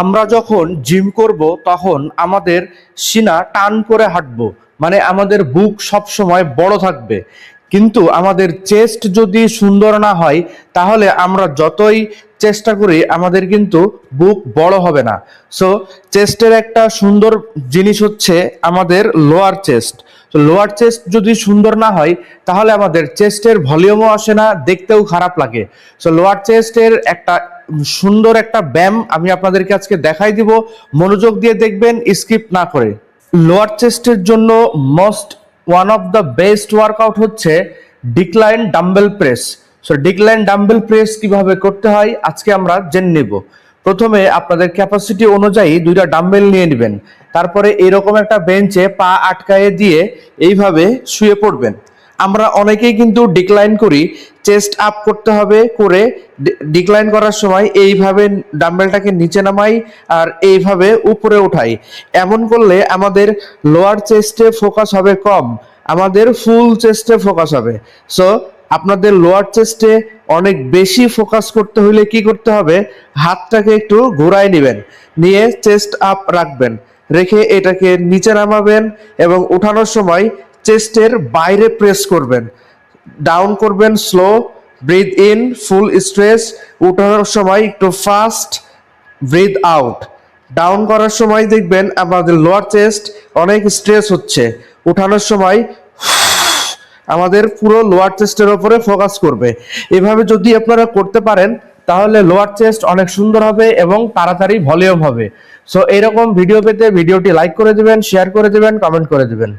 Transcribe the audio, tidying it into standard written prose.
আমরা যখন জিম করব তখন আমাদের সিনা টান করে হাঁটবো, মানে আমাদের বুক সব সময় বড় থাকবে। কিন্তু আমাদের চেস্ট যদি সুন্দর না হয় তাহলে আমরা যতই চেষ্টা করি আমাদের কিন্তু বুক বড় হবে না। সো চেস্টের একটা সুন্দর জিনিস হচ্ছে আমাদের লোয়ার চেস্ট। তো লোয়ার চেস্ট যদি সুন্দর না হয় তাহলে আমাদের চেস্টের ভলিউমও আসে না, দেখতেও খারাপ লাগে। সো লোয়ার চেস্টের একটা সুন্দর একটা ব্যায়াম আমি আপনাদেরকে আজকে দেখাই দিব, মনোযোগ দিয়ে দেখবেন, স্কিপ না করে। লোয়ার চেস্টের জন্য most one of the best workout হচ্ছে decline dumbbell press. So decline dumbbell press কিভাবে করতে হয় আজকে আমরা জেনে নেব। প্রথমে আপনাদের ক্যাপাসিটি অনুযায়ী দুইটা ডাম্বেল নিয়ে নেবেন, তারপরে এরকম একটা বেঞ্চে পা আটকায়ে দিয়ে এইভাবে শুয়ে পড়বেন। আমরা অনেকেই কিন্তু ডিক্লাইন করি, চেস্ট আপ করতে হবে, করে ডিক্লাইন করার সময় এইভাবে ডাম্বেলটাকে নিচে নামাই আর এইভাবে উপরে উঠাই। এমন করলে আমাদের লোয়ার চেস্টে ফোকাস হবে কম, আমাদের ফুল চেস্টে ফোকাস হবে। সো আপনাদের লোয়ার চেস্টে অনেক বেশি ফোকাস করতে হলে কি করতে হবে, হাতটাকে একটু ঘোরায় নেবেন, নিয়ে চেস্ট আপ রাখবেন, রেখে এটাকে নিচে নামাবেন এবং উঠানোর সময় চেস্টের বাইরে প্রেস করবেন, ডাউন করবেন slow, breathe in full stress, উঠানোর সময় একটু ফাস্ট, ব্রিথ আউট। ডাউন করার সময় দেখবেন আমাদের লোয়ার চেস্ট অনেক স্ট্রেস হচ্ছে, উঠানোর সময় আমাদের পুরো লোয়ার চেস্টের উপরে ফোকাস করবে। এভাবে যদি আপনারা করতে পারেন তাহলে লোয়ার চেস্ট অনেক সুন্দর হবে এবং তাড়াতাড়ি ভলিউম হবে। সো এরকম ভিডিও পেতে ভিডিওটি লাইক করে দিবেন, শেয়ার করে দিবেন, কমেন্ট করে দিবেন।